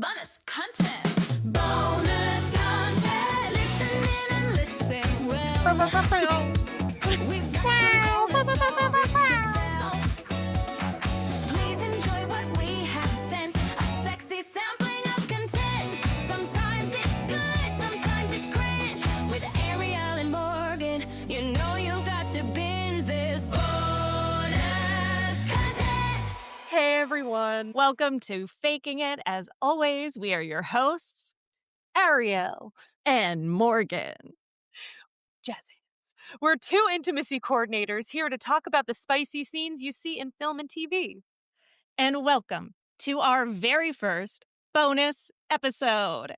Bonus content. Bonus content. Listen in and listen well. We've got some bonus stories to tell. Please enjoy what we have sent. A sexy sampling of content. Sometimes it's good, sometimes it's cringe. With Ariel and Morgan, you know you've got to binge this bonus content. Hey everyone, welcome to Faking It. As always, we are your hosts, Ariel and Morgan. Jazz hands. We're two intimacy coordinators here to talk about the spicy scenes you see in film and TV. And welcome to our very first bonus episode.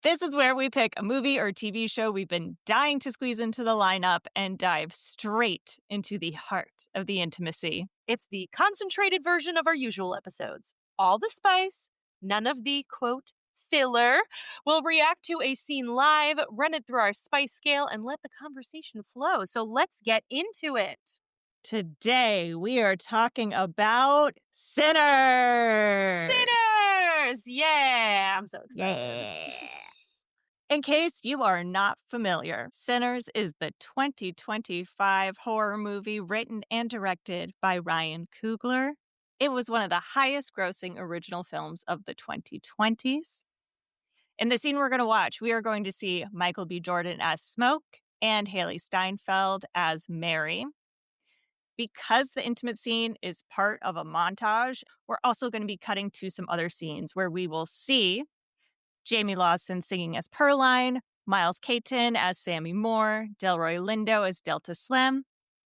This is where we pick a movie or TV show we've been dying to squeeze into the lineup and dive straight into the heart of the intimacy. It's the concentrated version of our usual episodes. All the spice, none of the, quote, filler. We'll react to a scene live, run it through our spice scale, and let the conversation flow. So let's get into it. Today, we are talking about Sinners. Sinners! Yeah! I'm so excited. Yeah. In case you are not familiar, Sinners is the 2025 horror movie written and directed by Ryan Coogler. It was one of the highest grossing original films of the 2020s. In the scene we're going to watch, we are going to see Michael B. Jordan as Smoke and Haley Steinfeld as Mary. Because the intimate scene is part of a montage, we're also going to be cutting to some other scenes where we will see Jamie Lawson singing as Pearline, Miles Caton as Sammy Moore, Delroy Lindo as Delta Slim,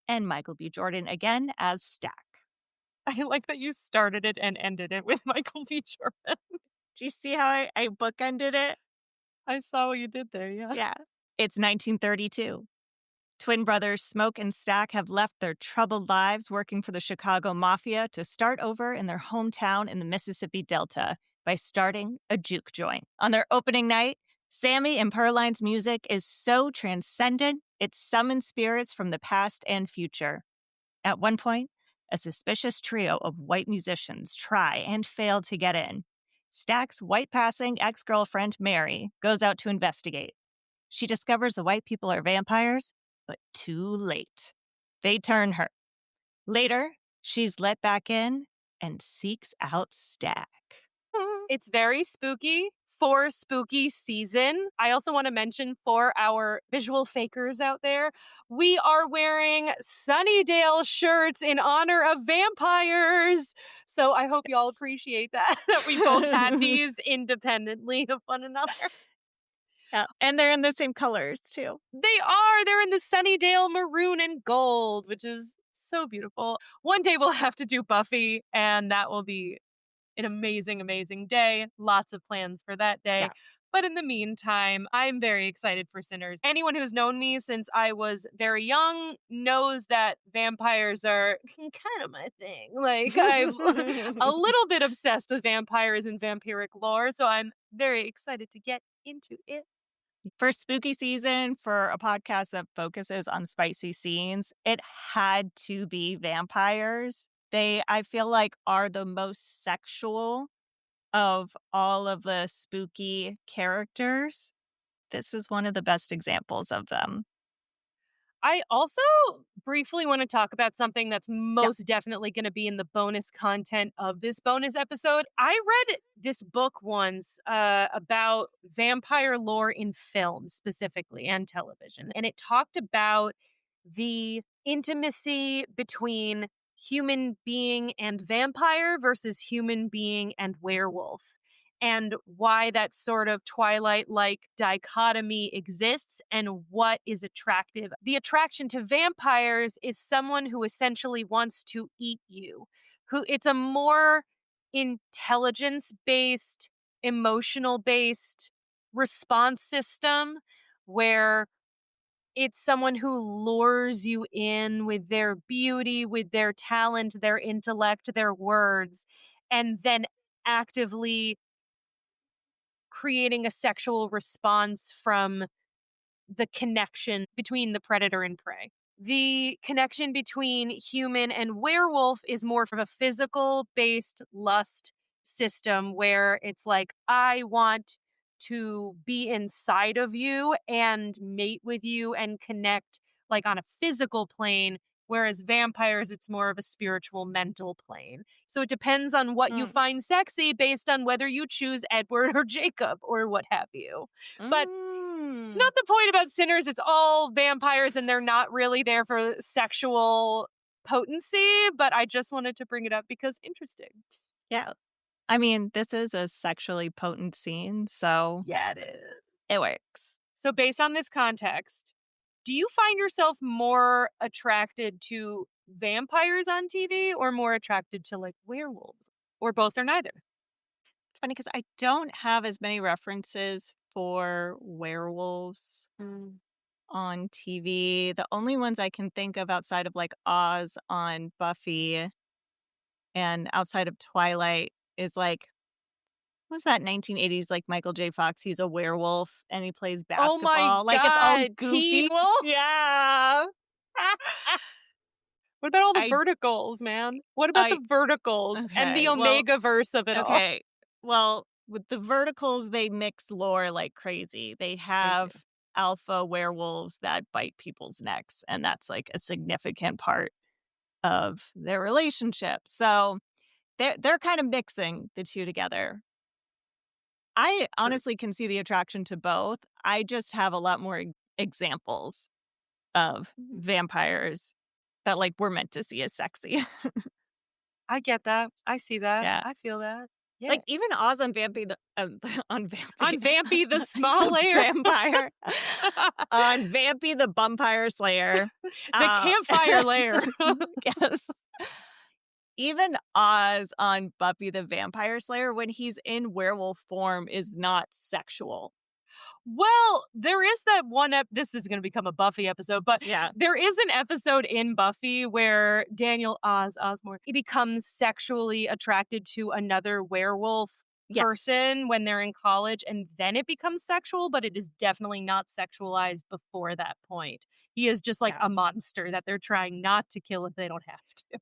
and Michael B. Jordan again as Stack. I like that you started it and ended it with Michael B. Jordan. Do you see how I bookended it? I saw what you did there, yeah. Yeah. It's 1932. Twin brothers Smoke and Stack have left their troubled lives working for the Chicago Mafia to start over in their hometown in the Mississippi Delta by starting a juke joint. On their opening night, Sammy and Pearline's music is so transcendent, it summons spirits from the past and future. At one point, a suspicious trio of white musicians try and fail to get in. Stack's white-passing ex-girlfriend, Mary, goes out to investigate. She discovers the white people are vampires, but too late. They turn her. Later, she's let back in and seeks out Stack. It's very spooky for spooky season. I also want to mention for our visual fakers out there, we are wearing Sunnydale shirts in honor of vampires. So I hope y'all appreciate that we both had these independently of one another. Yeah, and they're in the same colors, too. They are. They're in the Sunnydale maroon and gold, which is so beautiful. One day we'll have to do Buffy, and that will be an amazing, amazing day. Lots of plans for that day. Yeah. But in the meantime, I'm very excited for Sinners. Anyone who's known me since I was very young knows that vampires are kind of my thing. Like, I'm a little bit obsessed with vampires and vampiric lore, so I'm very excited to get into it. For spooky season, for a podcast that focuses on spicy scenes, it had to be vampires. They, I feel like, are the most sexual of all of the spooky characters. This is one of the best examples of them. I also briefly want to talk about something that's most definitely going to be in the bonus content of this bonus episode. I read this book once about vampire lore in film specifically and television. And it talked about the intimacy between human being and vampire versus human being and werewolf, and why that sort of Twilight-like dichotomy exists and what is attractive. The attraction to vampires is someone who essentially wants to eat you. It's a more intelligence-based, emotional-based response system where it's someone who lures you in with their beauty, with their talent, their intellect, their words, and then actively creating a sexual response from the connection between the predator and prey. The connection between human and werewolf is more from a physical-based lust system where it's like, I want to be inside of you and mate with you and connect like on a physical plane. Whereas vampires, it's more of a spiritual, mental plane. So it depends on what you find sexy based on whether you choose Edward or Jacob or what have you. But it's not the point about Sinners. It's all vampires and they're not really there for sexual potency. But I just wanted to bring it up because interesting. Yeah. I mean, this is a sexually potent scene, so Yeah, it is. it works. So based on this context, do you find yourself more attracted to vampires on TV or more attracted to like werewolves? Or both or neither? It's funny because I don't have as many references for werewolves on TV. The only ones I can think of outside of like Oz on Buffy and outside of Twilight is like, what was that 1980s like Michael J. Fox? He's a werewolf and he plays basketball. Oh my like God, it's all goofy. Teen Wolf? Yeah. What about all the verticals, man? What about the verticals and the Omega verse of it all? Okay. Well, with the verticals, they mix lore like crazy. They have alpha werewolves that bite people's necks, and that's like a significant part of their relationship. So they're kind of mixing the two together. I honestly can see the attraction to both. I just have a lot more examples of vampires that like we're meant to see as sexy. I get that. I see that. Yeah. I feel that. Yeah. Like even Oz on Vampy the on Vampy the small layer vampire on Vampy the Bumpire Slayer, the campfire layer. Yes. Even Oz on Buffy the Vampire Slayer, when he's in werewolf form, is not sexual. Well, there is that one this is going to become a Buffy episode, but there is an episode in Buffy where Daniel Osborn, he becomes sexually attracted to another werewolf person when they're in college, and then it becomes sexual, but it is definitely not sexualized before that point. He is just like a monster that they're trying not to kill if they don't have to.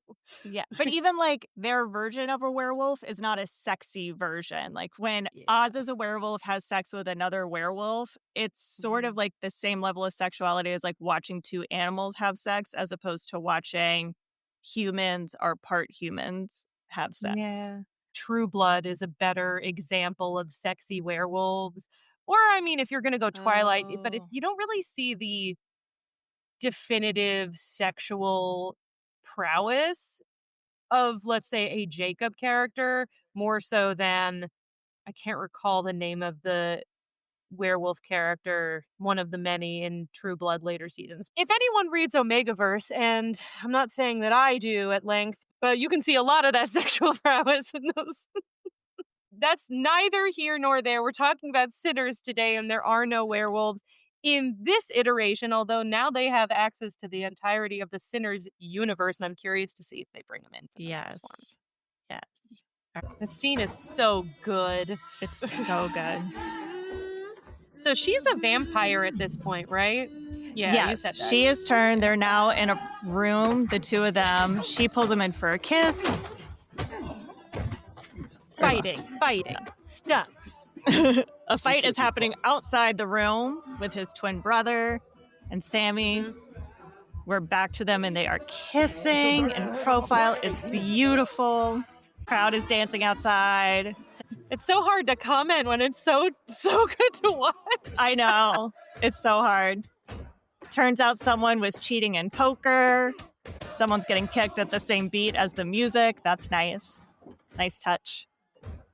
Yeah. But even like their version of a werewolf is not a sexy version. Like when Oz as a werewolf has sex with another werewolf, it's sort of like the same level of sexuality as like watching two animals have sex as opposed to watching humans or part humans have sex. Yeah. True Blood is a better example of sexy werewolves. Or, I mean, if you're going to go Twilight, but you don't really see the definitive sexual prowess of, let's say, a Jacob character, more so than, I can't recall the name of the werewolf character, one of the many in True Blood later seasons. If anyone reads Omegaverse, and I'm not saying that I do at length, but you can see a lot of that sexual prowess in those. That's neither here nor there. We're talking about Sinners today, and there are no werewolves in this iteration, although now they have access to the entirety of the Sinners universe, and I'm curious to see if they bring them in for the next one. Yes. The scene is so good. It's so good. So she's a vampire at this point, right? Yeah, yes, you said that. She is turned. They're now in a room, the two of them. She pulls him in for a kiss. Fighting, stunts. A fight is happening outside the room with his twin brother and Sammy. We're back to them and they are kissing in profile. It's beautiful. Crowd is dancing outside. It's so hard to comment when it's so good to watch. I know. It's so hard. Turns out someone was cheating in poker. Someone's getting kicked at the same beat as the music. That's nice. Nice touch.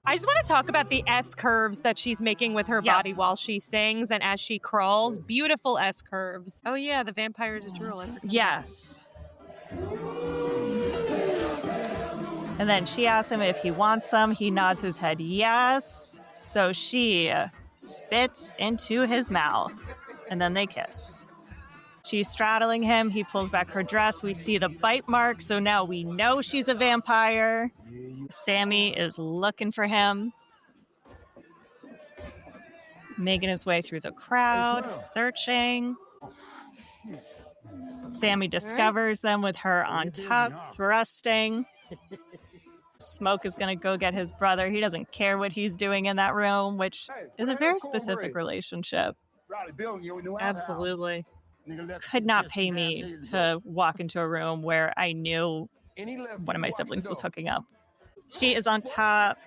I just want to talk about the S-curves that she's making with her body while she sings and as she crawls. Beautiful S-curves. Oh yeah, the vampire's a drool. Yes. And then she asks him if he wants some. He nods his head yes. So she spits into his mouth. And then they kiss. She's straddling him. He pulls back her dress. We see the bite mark. So now we know she's a vampire. Sammy is looking for him. Making his way through the crowd, searching. Sammy discovers them with her on top, thrusting. Smoke is going to go get his brother. He doesn't care what he's doing in that room, which is a very specific relationship. Absolutely. Could not pay me to walk into a room where I knew one of my siblings was hooking up. She is on top.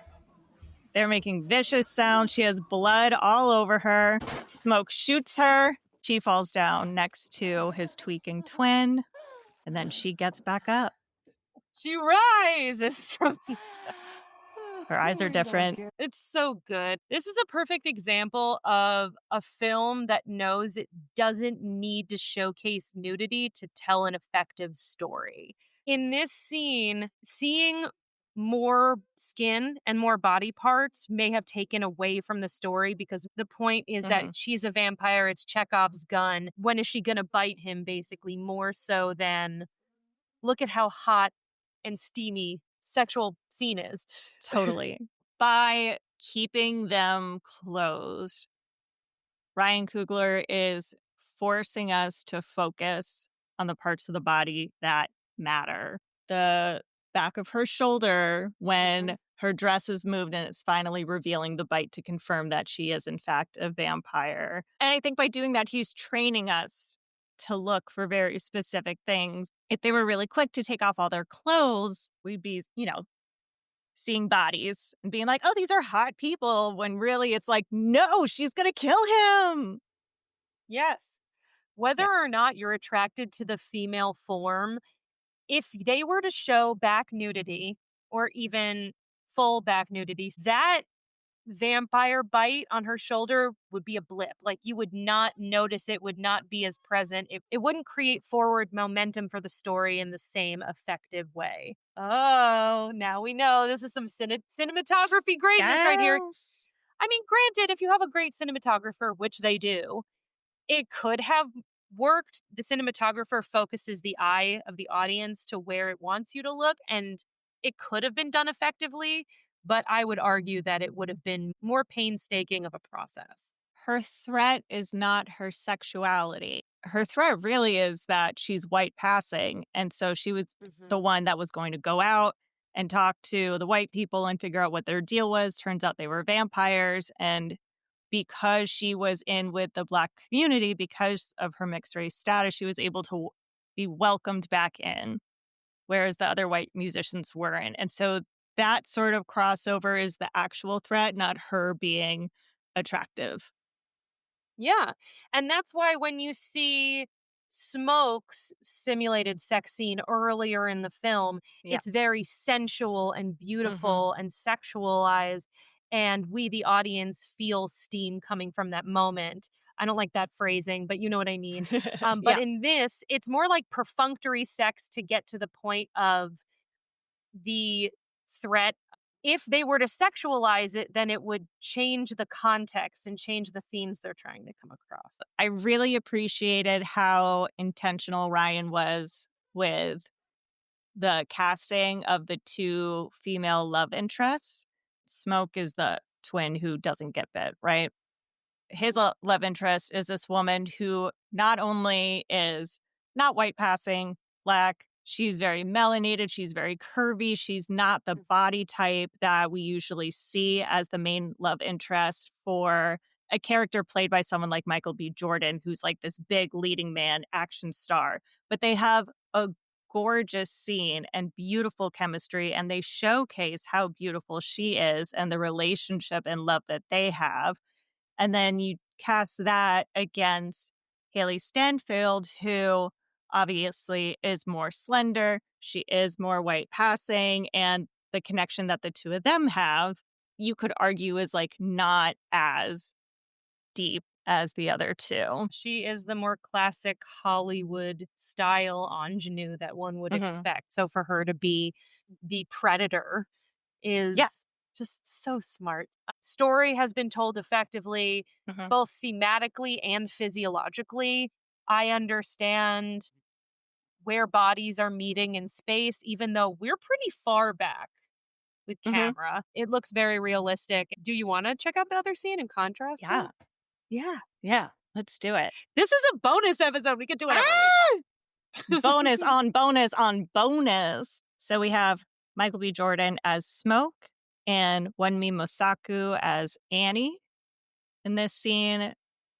They're making vicious sounds. She has blood all over her. Smoke shoots her. She falls down next to his tweaking twin, and then she gets back up. She rises from the dead. Her eyes are different. It's so good. This is a perfect example of a film that knows it doesn't need to showcase nudity to tell an effective story. In this scene, seeing more skin and more body parts may have taken away from the story because the point is that she's a vampire. It's Chekhov's gun. When is she going to bite him, basically, more so than look at how hot and steamy sexual scene is. Totally. By keeping them closed, Ryan Coogler is forcing us to focus on the parts of the body that matter. The back of her shoulder when her dress is moved and it's finally revealing the bite to confirm that she is in fact a vampire. And I think by doing that, he's training us to look for very specific things. If they were really quick to take off all their clothes, we'd be, seeing bodies and being like, oh, these are hot people, when really it's like, no, she's going to kill him. Yes. Whether or not you're attracted to the female form, if they were to show back nudity or even full back nudity, that vampire bite on her shoulder would be a blip. Like you would not notice it, would not be as present. It wouldn't create forward momentum for the story in the same effective way. Oh, now we know this is some cinematography greatness right here. I mean, granted, if you have a great cinematographer, which they do, it could have worked. The cinematographer focuses the eye of the audience to where it wants you to look, and it could have been done effectively. But I would argue that it would have been more painstaking of a process. Her threat is not her sexuality. Her threat really is that she's white passing. And so she was the one that was going to go out and talk to the white people and figure out what their deal was. Turns out they were vampires. And because she was in with the Black community, because of her mixed race status, she was able to be welcomed back in, whereas the other white musicians weren't. And so that sort of crossover is the actual threat, not her being attractive. Yeah. And that's why when you see Smoke's simulated sex scene earlier in the film, it's very sensual and beautiful and sexualized. And we, the audience, feel steam coming from that moment. I don't like that phrasing, but you know what I mean. But in this, it's more like perfunctory sex to get to the point of the threat. If they were to sexualize it, then it would change the context and change the themes they're trying to come across. I really appreciated how intentional Ryan was with the casting of the two female love interests. Smoke is the twin who doesn't get bit, right? His love interest is this woman who not only is not white passing, Black, she's very melanated, she's very curvy, she's not the body type that we usually see as the main love interest for a character played by someone like Michael B. Jordan, who's like this big leading man action star. But they have a gorgeous scene and beautiful chemistry, and they showcase how beautiful she is and the relationship and love that they have. And then you cast that against Haley Stanfield, who obviously is more slender. She is more white passing. And the connection that the two of them have, you could argue is like not as deep as the other two. She is the more classic Hollywood style ingenue that one would expect. So for her to be the predator is just so smart. Story has been told effectively, both thematically and physiologically. I understand where bodies are meeting in space, even though we're pretty far back with camera. It looks very realistic. Do you want to check out the other scene in contrast? Yeah. Let's do it. This is a bonus episode. We could do whatever. Bonus on bonus on bonus. So we have Michael B. Jordan as Smoke and Wunmi Mosaku as Annie. In this scene,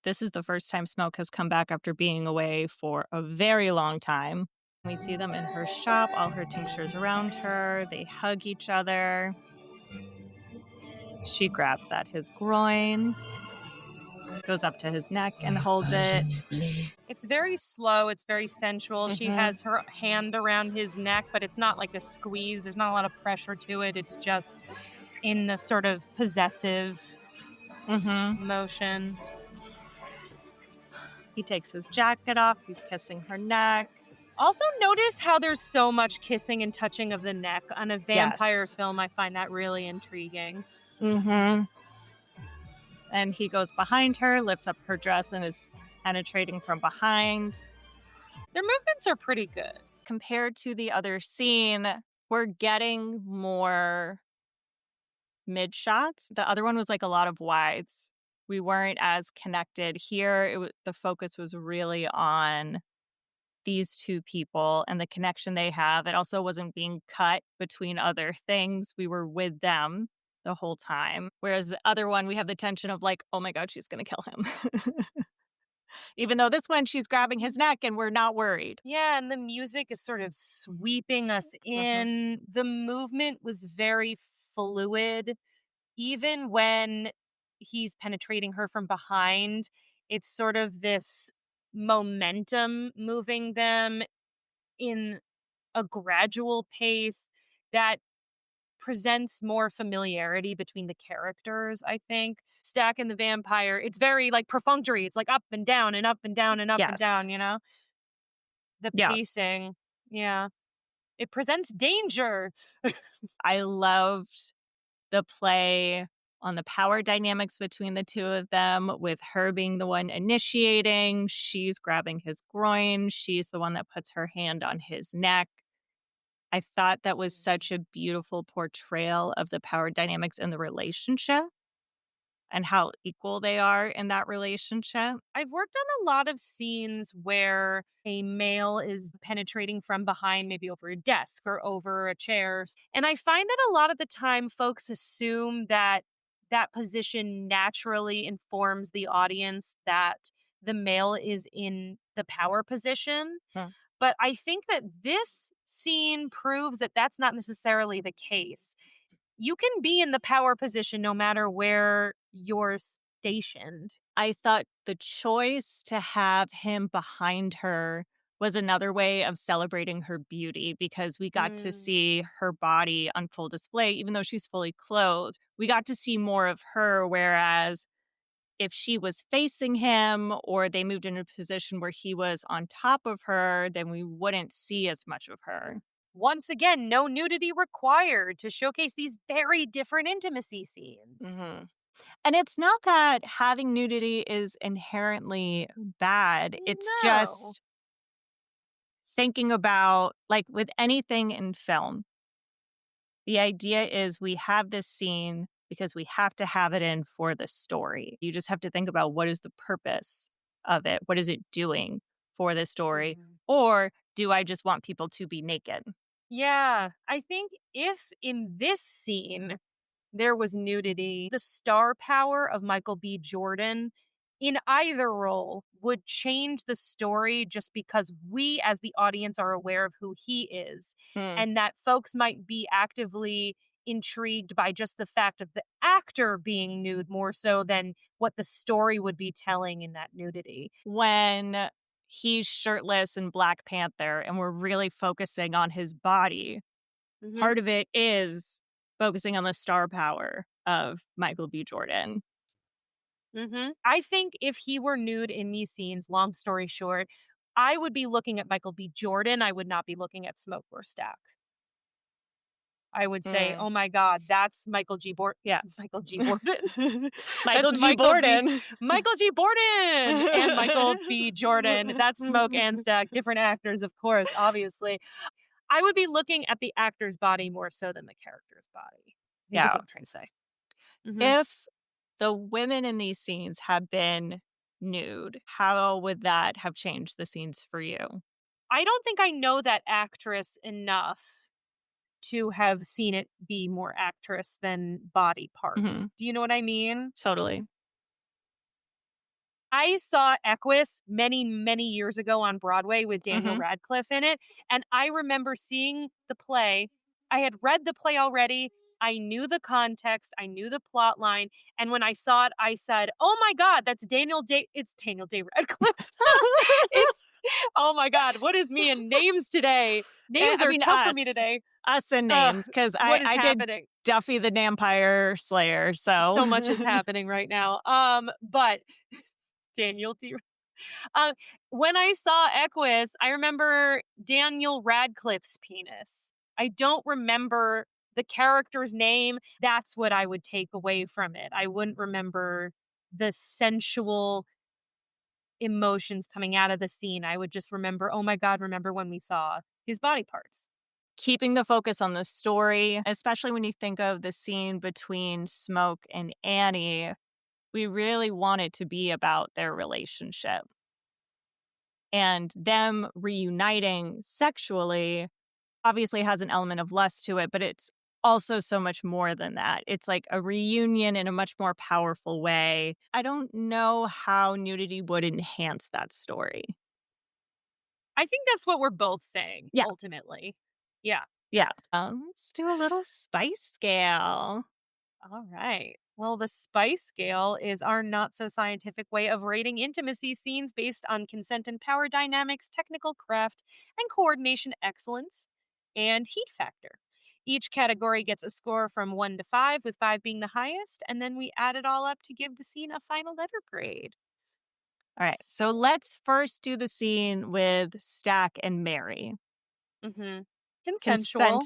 this is the first time Smoke has come back after being away for a very long time. We see them in her shop, all her tinctures around her. They hug each other. She grabs at his groin, goes up to his neck and holds it. It's very slow. It's very sensual. She has her hand around his neck, but it's not like a squeeze. There's not a lot of pressure to it. It's just in the sort of possessive motion. He takes his jacket off. He's kissing her neck. Also, notice how there's so much kissing and touching of the neck on a vampire film. I find that really intriguing. And he goes behind her, lifts up her dress, and is penetrating from behind. Their movements are pretty good. Compared to the other scene, we're getting more mid shots. The other one was like a lot of wides. We weren't as connected. Here, the focus was really on these two people and the connection they have. It also wasn't being cut between other things. We were with them the whole time. Whereas the other one, we have the tension of like, oh my God, she's going to kill him. Even though this one, she's grabbing his neck and we're not worried. Yeah, and the music is sort of sweeping us in. The movement was very fluid. Even when he's penetrating her from behind, it's sort of this momentum moving them in a gradual pace that presents more familiarity between the characters, I think. Stack and the Vampire, it's very like perfunctory. It's like up and down and up and down and up and down, you know? The pacing, it presents danger. I loved the play on the power dynamics between the two of them, with her being the one initiating. She's grabbing his groin. She's the one that puts her hand on his neck. I thought that was such a beautiful portrayal of the power dynamics in the relationship and how equal they are in that relationship. I've worked on a lot of scenes where a male is penetrating from behind, maybe over a desk or over a chair. And I find that a lot of the time folks assume that that position naturally informs the audience that the male is in the power position. But I think that this scene proves that that's not necessarily the case. You can be in the power position no matter where you're stationed. I thought the choice to have him behind her was another way of celebrating her beauty, because we got to see her body on full display, even though she's fully clothed. We got to see more of her, whereas if she was facing him or they moved in a position where he was on top of her, then we wouldn't see as much of her. Once again, no nudity required to showcase these very different intimacy scenes. And it's not that having nudity is inherently bad. It's just thinking about, like with anything in film, the idea is we have this scene because we have to have it in for the story. You just have to think about, what is the purpose of it? What is it doing for the story? Or do I just want people to be naked? Yeah, I think if in this scene there was nudity, the star power of Michael B. Jordan in either role would change the story, just because we as the audience are aware of who he is, and that folks might be actively intrigued by just the fact of the actor being nude more so than what the story would be telling in that nudity. When he's shirtless in Black Panther and we're really focusing on his body, part of it is focusing on the star power of Michael B. Jordan. I think if he were nude in these scenes, long story short, I would be looking at Michael B. Jordan. I would not be looking at Smoke or Stack. I would say, oh my God, that's Michael G. Borden. Yeah. Michael G. Borden. Michael G. Borden. Michael G. Borden and Michael B. Jordan. That's Smoke and Stack. Different actors, of course, obviously. I would be looking at the actor's body more so than the character's body. I think that's what I'm trying to say. If the women in these scenes had been nude, how would that have changed the scenes for you? I don't think I know that actress enough to have seen it be more actress than body parts. Mhm. Do you know what I mean? Totally. I saw Equus many, many years ago on Broadway with Daniel Mhm. Radcliffe in it. And I remember seeing the play. I had read the play already. I knew the context. I knew the plot line. And when I saw it, I said, oh my God, it's Daniel Day Radcliffe. It's, oh my God, what is me and names today? Names I are mean, tough for me today. us and Ugh, names, because what is I did happening? Duffy the Vampire Slayer, so. So much is happening right now. But Daniel D. When I saw Equus, I remember Daniel Radcliffe's penis. I don't remember the character's name. That's what I would take away from it. I wouldn't remember the sensual emotions coming out of the scene. I would just remember, oh my God, remember when we saw his body parts. Keeping the focus on the story, especially when you think of the scene between Smoke and Annie, we really want it to be about their relationship. And them reuniting sexually obviously has an element of lust to it, but it's also so much more than that. It's like a reunion in a much more powerful way. I don't know how nudity would enhance that story. I think that's what we're both saying, Yeah. ultimately. Yeah. Yeah. Let's do a little spice scale. All right. Well, the spice scale is our not so scientific way of rating intimacy scenes based on consent and power dynamics, technical craft, and coordination excellence, and heat factor. Each category gets a score from 1 to 5, with 5 being the highest, and then we add it all up to give the scene a final letter grade. All right. So let's first do the scene with Stack and Mary. Mm-hmm. Consensual.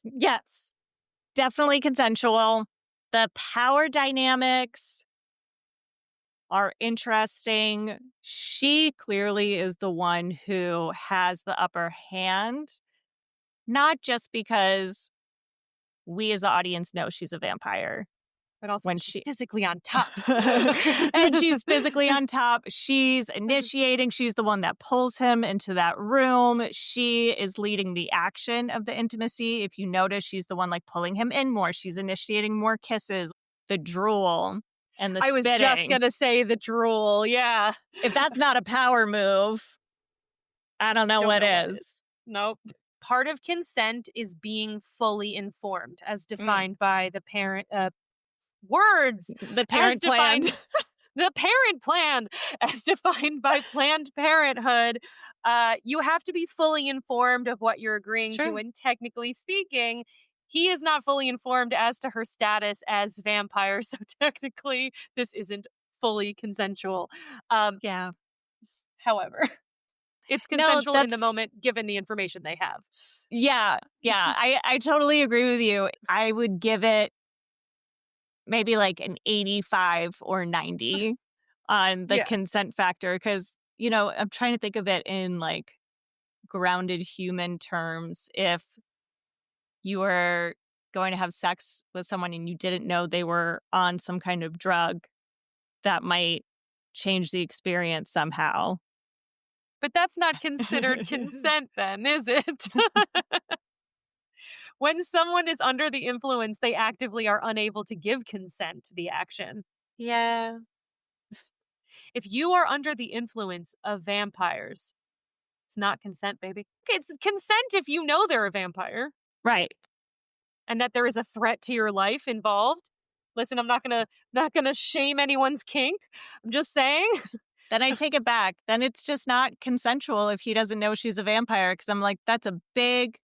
Yes. Definitely consensual. The power dynamics are interesting. She clearly is the one who has the upper hand, not just because we as the audience know she's a vampire. But also When she's physically on top. And she's physically on top. She's initiating. She's the one that pulls him into that room. She is leading the action of the intimacy. If you notice, she's the one like pulling him in more. She's initiating more kisses, the drool, and the I was just spitting. going to say the drool. Yeah. If that's not a power move, I don't know what is. Nope. Part of consent is being fully informed, as defined by the parent words. The parent plan. The parent plan, as defined by Planned Parenthood. You have to be fully informed of what you're agreeing to, and technically speaking, he is not fully informed as to her status as vampire, so technically this isn't fully consensual. Yeah. However, it's consensual in the moment given the information they have. Yeah. I totally agree with you. I would give it maybe like an 85 or 90 on the consent factor, because, I'm trying to think of it in like grounded human terms. If you were going to have sex with someone and you didn't know they were on some kind of drug, that might change the experience somehow. But that's not considered consent then, is it? When someone is under the influence, they actively are unable to give consent to the action. Yeah. If you are under the influence of vampires, it's not consent, baby. It's consent if you know they're a vampire. Right. And that there is a threat to your life involved. Listen, I'm not gonna shame anyone's kink. I'm just saying. Then I take it back. Then it's just not consensual if he doesn't know she's a vampire, because I'm like, that's a big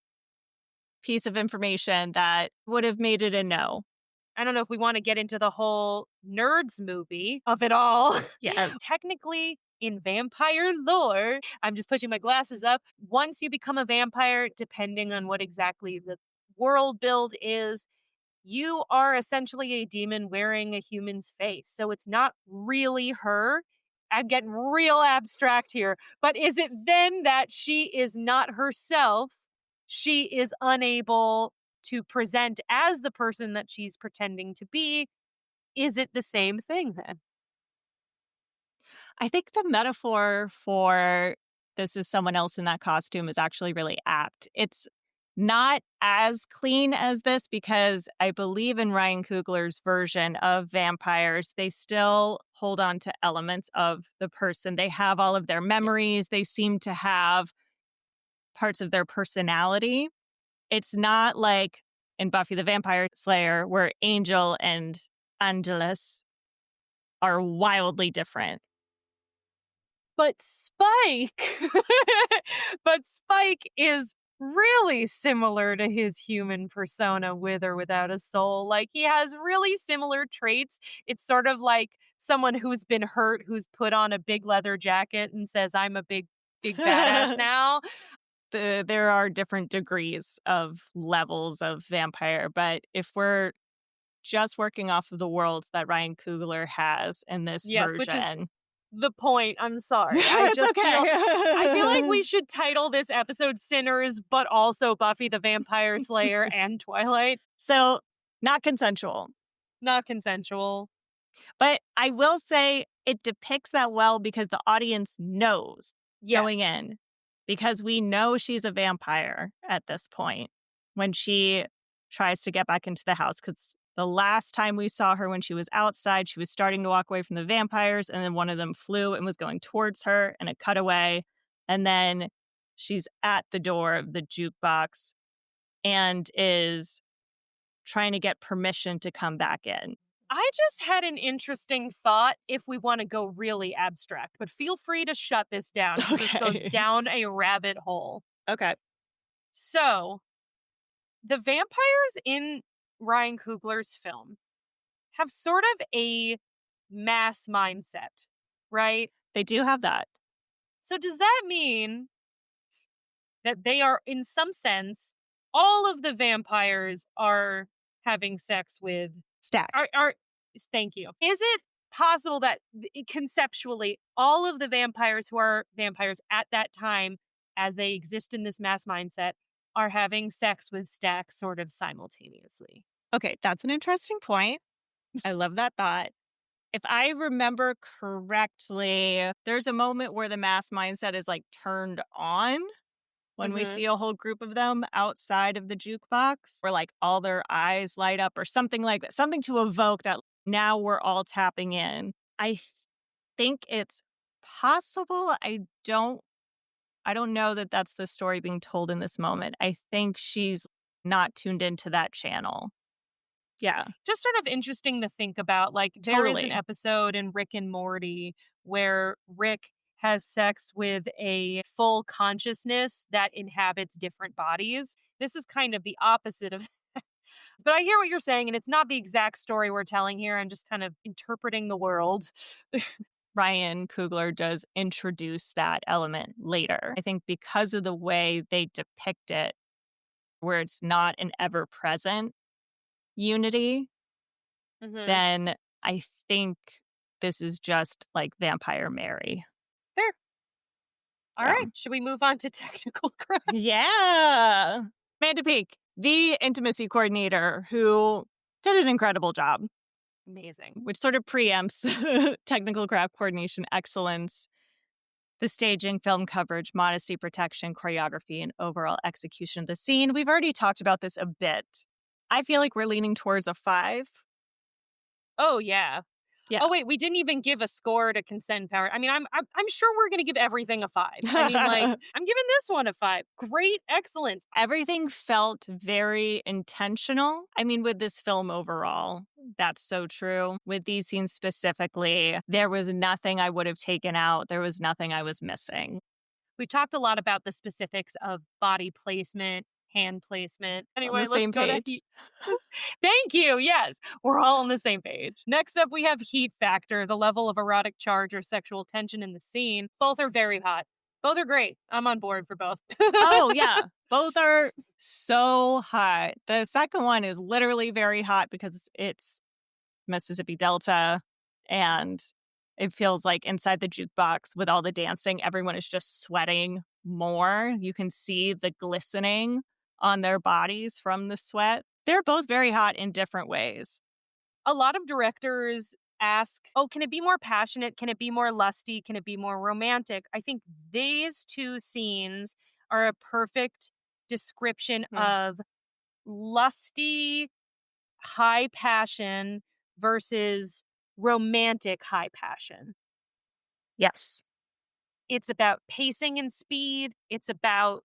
piece of information that would have made it a no. I don't know if we want to get into the whole nerds movie of it all. Yes. Technically, in vampire lore, I'm just pushing my glasses up. Once you become a vampire, depending on what exactly the world build is, you are essentially a demon wearing a human's face. So it's not really her. I'm getting real abstract here. But is it then that she is not herself? She is unable to present as the person that she's pretending to be. Is it the same thing then? I think the metaphor for this is someone else in that costume is actually really apt. It's Not as clean as this because I believe in Ryan Coogler's version of vampires, they still hold on to elements of the person. They have all of their memories. They seem to have parts of their personality. It's not like in Buffy the Vampire Slayer where Angel and Angelus are wildly different. But Spike, but Spike is really similar to his human persona with or without a soul. Like, he has really similar traits. It's sort of like someone who's been hurt, who's put on a big leather jacket and says, I'm a big badass now. There are different degrees of levels of vampire, but if we're just working off of the worlds that Ryan Coogler has in this Yes, version. which is the point. I'm sorry. It's okay. I feel like we should title this episode Sinners, but also Buffy the Vampire Slayer and Twilight. So, not consensual. Not consensual. But I will say it depicts that well because the audience knows going in. Because we know she's a vampire at this point when she tries to get back into the house. Because the last time we saw her when she was outside, she was starting to walk away from the vampires, and then one of them flew and was going towards her, and it cut away. And then she's at the door of the jukebox and is trying to get permission to come back in. I just had an interesting thought if we want to go really abstract, but feel free to shut this down. Okay. This goes down a rabbit hole. Okay. So, the vampires in Ryan Coogler's film have sort of a mass mindset, right? They do have that. So does that mean that they are, in some sense, all of the vampires are having sex with Stack? Thank you. Is it possible that conceptually all of the vampires who are vampires at that time, as they exist in this mass mindset, are having sex with Stack sort of simultaneously? Okay, that's an interesting point. I love that thought. If I remember correctly, there's a moment where the mass mindset is like turned on when we see a whole group of them outside of the jukebox, where like all their eyes light up or something like that, something to evoke that now we're all tapping in. I think it's possible. I don't know that that's the story being told in this moment. I think she's not tuned into that channel. Yeah. Just sort of interesting to think about. Like, there is an episode in Rick and Morty where Rick has sex with a full consciousness that inhabits different bodies. This is kind of the opposite of that. But I hear what you're saying, and it's not the exact story we're telling here. I'm just kind of interpreting the world. Ryan Coogler does introduce that element later. I think because of the way they depict it, where it's not an ever-present unity, then I think this is just like Vampire Mary. Fair. All right. Should we move on to technical crime? Yeah. Amanda Peak, the intimacy coordinator, who did an incredible job. Amazing. Which sort of preempts technical craft coordination excellence, the staging, film coverage, modesty, protection, choreography, and overall execution of the scene. We've already talked about this a bit. I feel like we're leaning towards a 5. Oh, yeah. Yeah. Oh, wait, we didn't even give a score to Consent Power. I mean, I'm sure we're going to give everything a 5. I mean, like, I'm giving this one a 5. Great excellence. Everything felt very intentional. I mean, with this film overall, that's so true. With these scenes specifically, there was nothing I would have taken out. There was nothing I was missing. We talked a lot about the specifics of body placement, hand placement. Anyway, let's go to heat. Thank you. Yes, we're all on the same page. Next up, we have heat factor, the level of erotic charge or sexual tension in the scene. Both are very hot. Both are great. I'm on board for both. Oh, yeah. Both are so hot. The second one is literally very hot because it's Mississippi Delta and it feels like inside the jukebox with all the dancing, everyone is just sweating more. You can see the glistening on their bodies from the sweat. They're both very hot in different ways. A lot of directors ask, oh, can it be more passionate? Can it be more lusty? Can it be more romantic? I think these two scenes are a perfect description of lusty high passion versus romantic high passion. Yes. It's about pacing and speed. It's about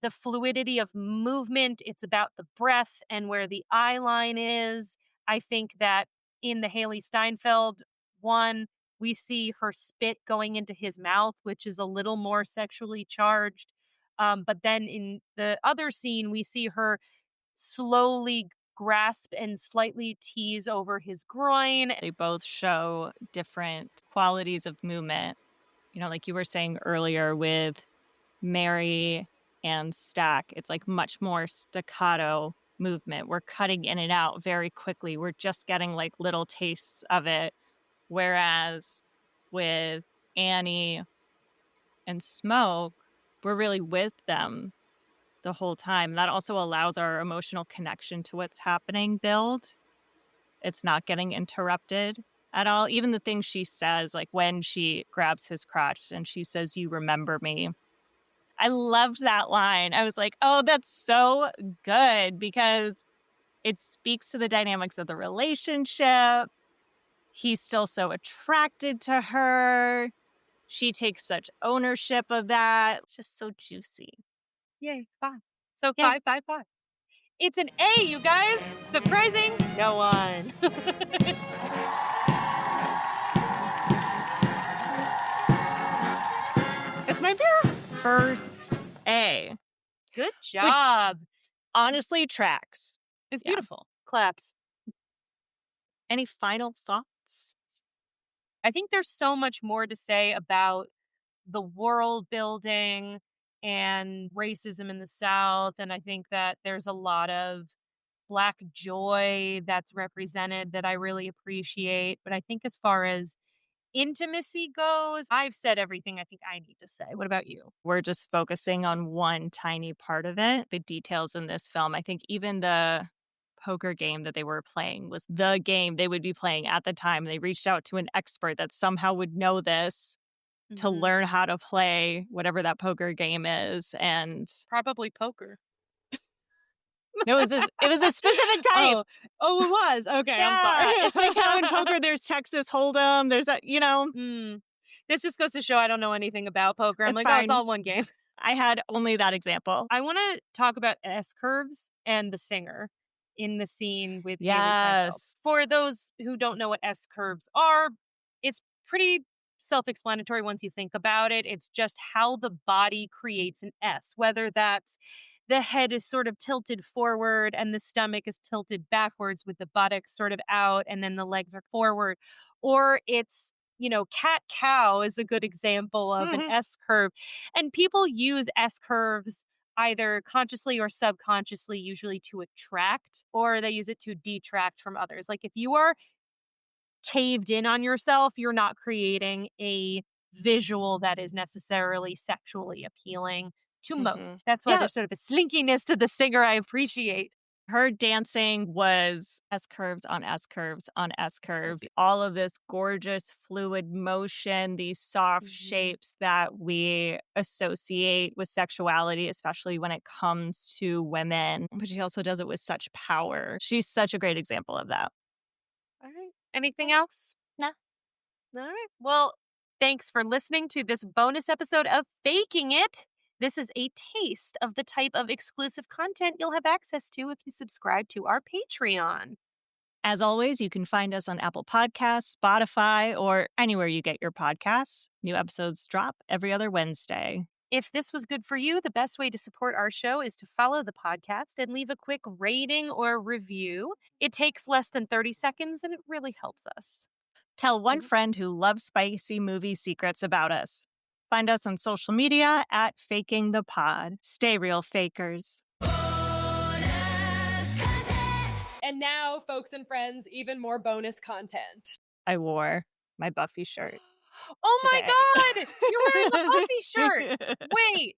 the fluidity of movement. It's about the breath and where the eye line is. I think that in the Haley Steinfeld one, we see her spit going into his mouth, which is a little more sexually charged. But then in the other scene, we see her slowly grasp and slightly tease over his groin. They both show different qualities of movement. You know, like you were saying earlier with Mary and Stack, it's like much more staccato movement. We're cutting in and out very quickly. We're just getting like little tastes of it. Whereas with Annie and Smoke, we're really with them the whole time. That also allows our emotional connection to what's happening build. It's not getting interrupted at all. Even the things she says, like when she grabs his crotch and she says, "You remember me." I loved that line. I was like, oh, that's so good because it speaks to the dynamics of the relationship. He's still so attracted to her. She takes such ownership of that. It's just so juicy. Yay, 5. So Yeah. 5, 5, 5. It's an A, you guys. Surprising no one. It's my very first A. Good job. Honestly, tracks. It's Yeah. beautiful. Claps. Any final thoughts? I think there's so much more to say about the world building and racism in the South. And I think that there's a lot of Black joy that's represented that I really appreciate. But I think as far as intimacy goes, I've said everything I think I need to say. What about you? We're just focusing on one tiny part of it. The details in this film, I think even the poker game that they were playing was the game they would be playing at the time. They reached out to an expert that somehow would know this to learn how to play whatever that poker game is. And Probably poker. it was a specific type. Oh, it was. Okay, Yeah, I'm sorry. it's like how in poker there's Texas Hold'em. There's a, This just goes to show I don't know anything about poker. I'm It's like, oh, it's fine. all one game. I had only that example. I want to talk about S curves and the singer in the scene with Haley Steinfeld. Yes. For those who don't know what S curves are, it's pretty self-explanatory once you think about it. It's just how the body creates an S, whether that's the head is sort of tilted forward and the stomach is tilted backwards with the buttocks sort of out and then the legs are forward, or it's cat-cow is a good example of an S curve. And people use S curves either consciously or subconsciously, usually to attract, or they use it to detract from others. Like if you are caved in on yourself, you're not creating a visual that is necessarily sexually appealing to most. That's why there's sort of a slinkiness to the singer I appreciate. Her dancing was S curves on S curves on S curves. All of this gorgeous fluid motion, these soft shapes that we associate with sexuality, especially when it comes to women. But she also does it with such power. She's such a great example of that. All right. Anything else? No. All right. Well, thanks for listening to this bonus episode of Faking It. This is a taste of the type of exclusive content you'll have access to if you subscribe to our Patreon. As always, you can find us on Apple Podcasts, Spotify, or anywhere you get your podcasts. New episodes drop every other Wednesday. If this was good for you, the best way to support our show is to follow the podcast and leave a quick rating or review. It takes less than 30 seconds and it really helps us. Tell one friend who loves spicy movie secrets about us. Find us on social media at Faking the Pod. Stay real, fakers. And now, folks and friends, even more bonus content. I wore my Buffy shirt. Oh today. my God! You're wearing a Buffy shirt! Wait.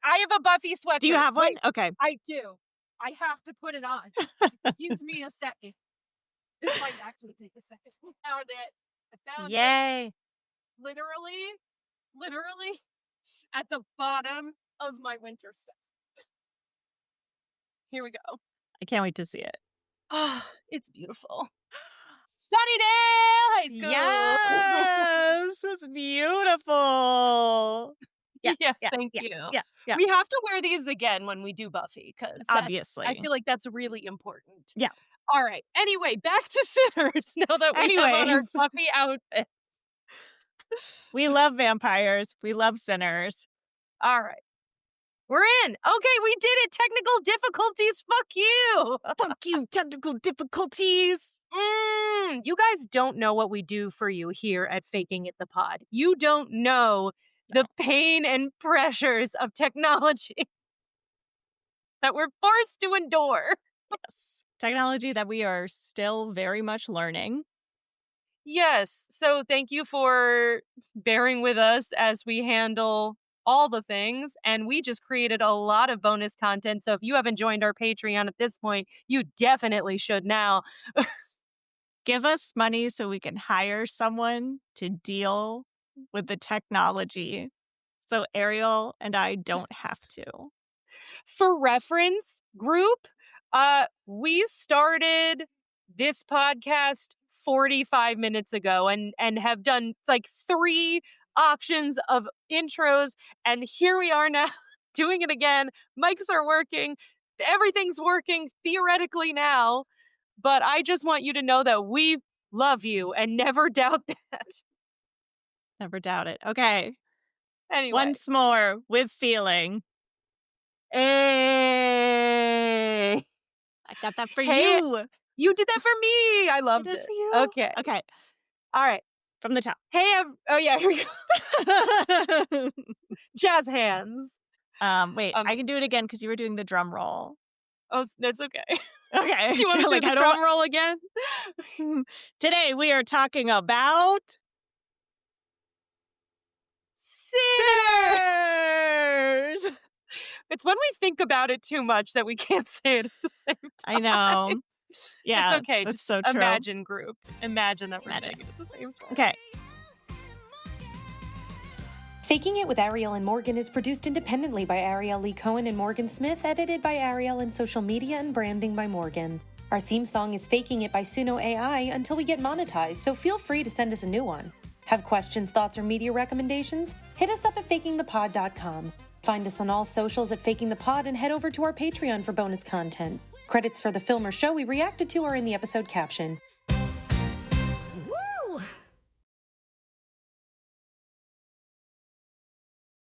I have a Buffy sweatshirt. Do you have one? Wait, Okay. I do. I have to put it on. Excuse me a second. This might actually take a second. I found it. Yay. Literally at the bottom of my winter stuff. Here we go. I can't wait to see it. Ah, it's beautiful. Sunnydale High School. Yes, it's beautiful. Yeah, Yes, yeah, thank yeah, you. yeah, yeah. We have to wear these again when we do Buffy because Obviously. I feel like that's really important. Yeah. All right. Anyway, back to Sinners now that we have on our Anyways. Buffy outfit. We love vampires. We love sinners. All right. We're in. Okay, we did it. Technical difficulties. Fuck you. Fuck you, technical difficulties. You guys don't know what we do for you here at Faking It the Pod. You don't know the pain and pressures of technology that we're forced to endure. Yes. Technology that we are still very much learning. Yes. So thank you for bearing with us as we handle all the things. And we just created a lot of bonus content. So if you haven't joined our Patreon at this point, you definitely should now. Give us money so we can hire someone to deal with the technology so Ariel and I don't have to. For reference, group, we started this podcast 45 minutes ago and have done like 3 options of intros, and here we are now doing it again. Mics are working, everything's working theoretically now, but I just want you to know that we love you and never doubt that. Never doubt it. Okay. Anyway. Once more with feeling. Hey. I got that for Hey, you. You did that for me. I loved did it. for you. Okay. Okay. All right. From the top. Hey, oh yeah, here we go. Jazz hands. Wait, I can do it again because you were doing the drum roll. Oh, that's okay. Okay. Do you want to do the drum roll again? Today we are talking about sinners. It's when we think about it too much that we can't say it at the same time. I know. Yeah, it's okay. That's Just so true. imagine group. Imagine that we're Imagine. saying it at the same time. Okay. Faking It with Ariel and Morgan is produced independently by Ariel Lee Cohen and Morgan Smith, edited by Ariel, and social media and branding by Morgan. Our theme song is Faking It by Suno AI until we get monetized, so feel free to send us a new one. Have questions, thoughts, or media recommendations? Hit us up at fakingthepod.com. Find us on all socials at Faking the Pod and head over to our Patreon for bonus content. Credits for the film or show we reacted to are in the episode caption.